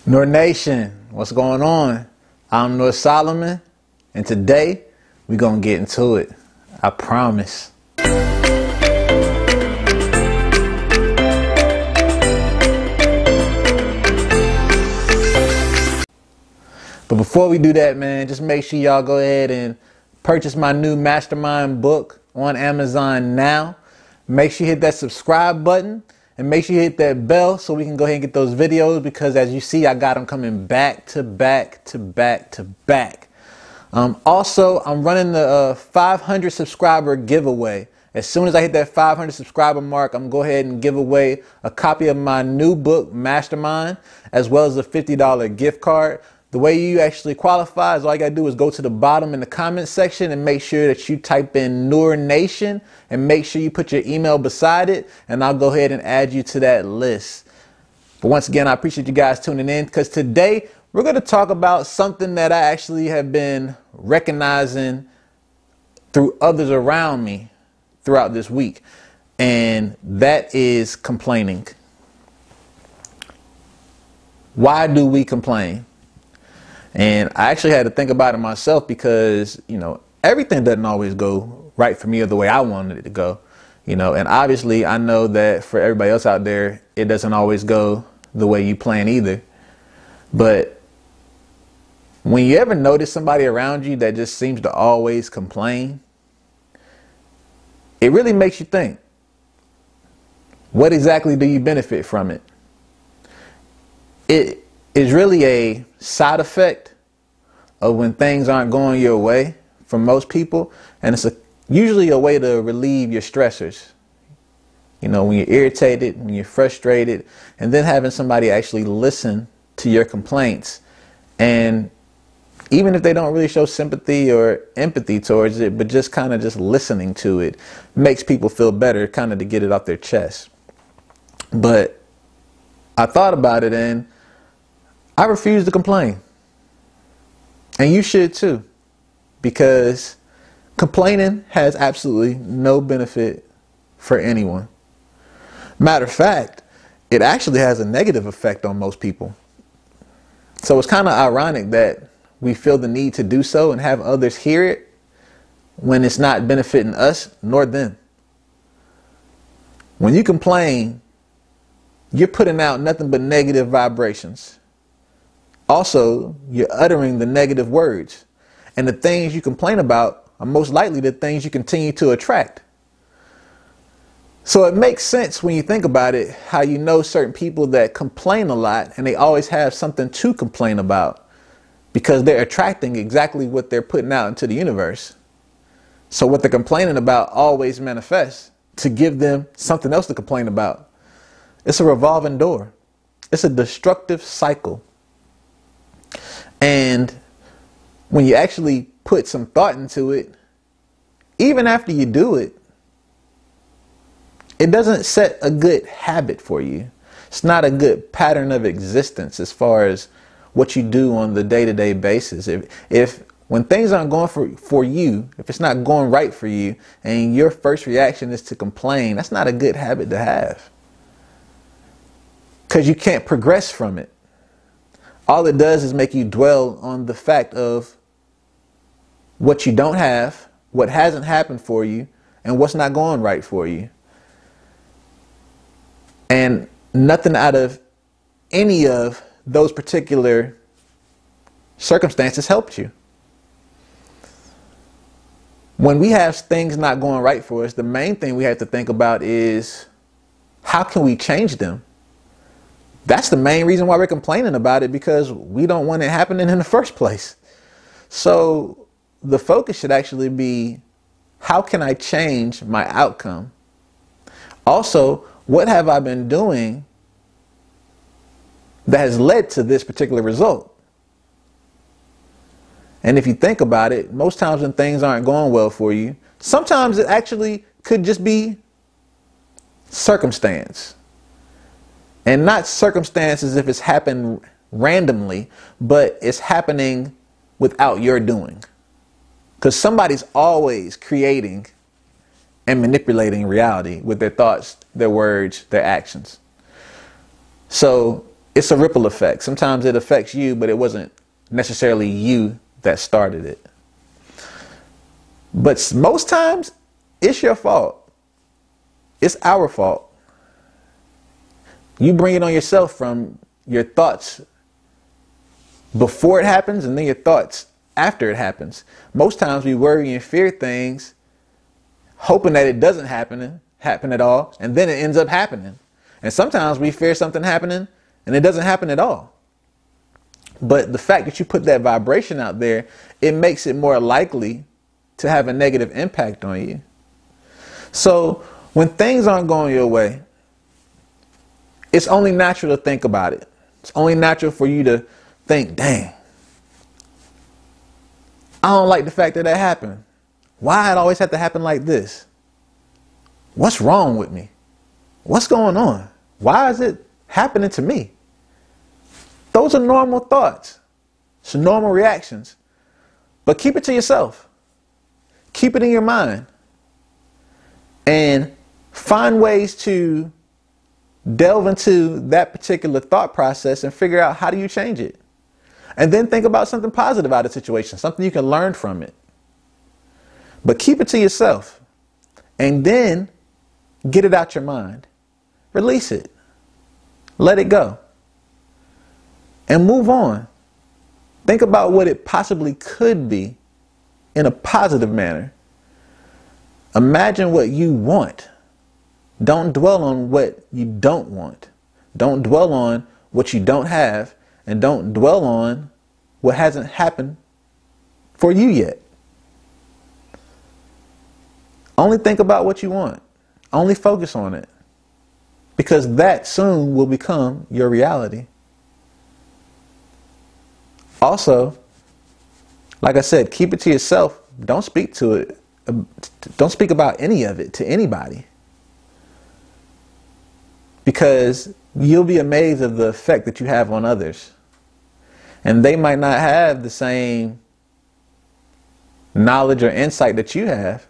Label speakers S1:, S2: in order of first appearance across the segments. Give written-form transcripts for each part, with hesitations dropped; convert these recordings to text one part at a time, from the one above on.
S1: Noor Nation, what's going on? I'm Noor Solomon, and today we're gonna get into it. I promise. But before we do that, man, just make sure y'all go ahead and purchase my new Mastermind book on Amazon now. Make sure you hit that subscribe button and make sure you hit that bell so we can go ahead and get those videos, because as you see, I got them coming back to back to back to back. Also, I'm running the 500 subscriber giveaway. As soon as I hit that 500 subscriber mark, I'm going to go ahead and give away a copy of my new book, Mastermind, as well as a $50 gift card. The way you actually qualify is all you got to do is go to the bottom in the comment section and make sure that you type in Noor Nation and make sure you put your email beside it, and I'll go ahead and add you to that list. But once again, I appreciate you guys tuning in, because today we're going to talk about something that I actually have been recognizing through others around me throughout this week, and that is complaining. Why do we complain? And I actually had to think about it myself, because, you know, everything doesn't always go right for me or the way I wanted it to go, you know, and obviously I know that for everybody else out there, it doesn't always go the way you plan either. But when you ever notice somebody around you that just seems to always complain, it really makes you think, what exactly do you benefit from it? It is really a side effect of when things aren't going your way for most people, and it's usually a way to relieve your stressors. You know, when you're irritated, when you're frustrated, and then having somebody actually listen to your complaints, and even if they don't really show sympathy or empathy towards it, but just kind of just listening to it makes people feel better, kind of to get it off their chest. But I thought about it, and I refuse to complain. And you should too, because complaining has absolutely no benefit for anyone. Matter of fact, it actually has a negative effect on most people. So it's kind of ironic that we feel the need to do so and have others hear it when it's not benefiting us nor them. When you complain, you're putting out nothing but negative vibrations. Also, you're uttering the negative words, and the things you complain about are most likely the things you continue to attract. So it makes sense when you think about it, how you know certain people that complain a lot and they always have something to complain about, because they're attracting exactly what they're putting out into the universe. So what they're complaining about always manifests to give them something else to complain about. It's a revolving door. It's a destructive cycle. And when you actually put some thought into it, even after you do it, it doesn't set a good habit for you. It's not a good pattern of existence as far as what you do on the day-to-day basis. If when things aren't going for you, if it's not going right for you, and your first reaction is to complain, that's not a good habit to have, because you can't progress from it. All it does is make you dwell on the fact of what you don't have, what hasn't happened for you, and what's not going right for you. And nothing out of any of those particular circumstances helped you. When we have things not going right for us, the main thing we have to think about is, how can we change them? That's the main reason why we're complaining about it, because we don't want it happening in the first place. So the focus should actually be, how can I change my outcome? Also, what have I been doing that has led to this particular result? And if you think about it, most times when things aren't going well for you, sometimes it actually could just be circumstance. And not circumstances if it's happened randomly, but it's happening without your doing. Because somebody's always creating and manipulating reality with their thoughts, their words, their actions. So it's a ripple effect. Sometimes it affects you, but it wasn't necessarily you that started it. But most times, it's your fault. It's our fault. You bring it on yourself from your thoughts before it happens and then your thoughts after it happens. Most times we worry and fear things hoping that it doesn't happen at all, and then it ends up happening. And sometimes we fear something happening and it doesn't happen at all. But the fact that you put that vibration out there, it makes it more likely to have a negative impact on you. So when things aren't going your way, it's only natural to think about it. It's only natural for you to think, dang, I don't like the fact that that happened. Why it always have to happen like this? What's wrong with me? What's going on? Why is it happening to me? Those are normal thoughts. It's normal reactions. But keep it to yourself. Keep it in your mind. And find ways to delve into that particular thought process and figure out how do you change it. And then think about something positive out of the situation, something you can learn from it. But keep it to yourself. And then get it out your mind. Release it. Let it go. And move on. Think about what it possibly could be in a positive manner. Imagine what you want. Don't dwell on what you don't want. Don't dwell on what you don't have. And don't dwell on what hasn't happened for you yet. Only think about what you want. Only focus on it. Because that soon will become your reality. Also, like I said, keep it to yourself. Don't speak to it. Don't speak about any of it to anybody. Because you'll be amazed of the effect that you have on others. And they might not have the same knowledge or insight that you have.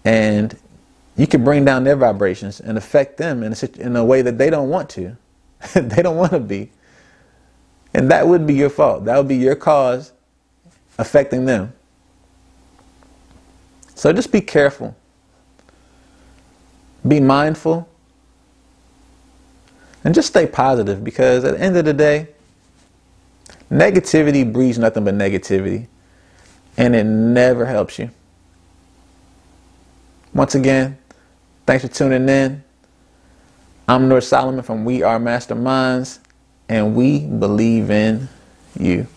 S1: And you can bring down their vibrations and affect them in a way that they don't want to. They don't want to be. And that would be your fault. That would be your cause affecting them. So just be careful. Be mindful. And just stay positive, because at the end of the day, negativity breeds nothing but negativity. And it never helps you. Once again, thanks for tuning in. I'm Noor Solomon from We Are Masterminds, and we believe in you.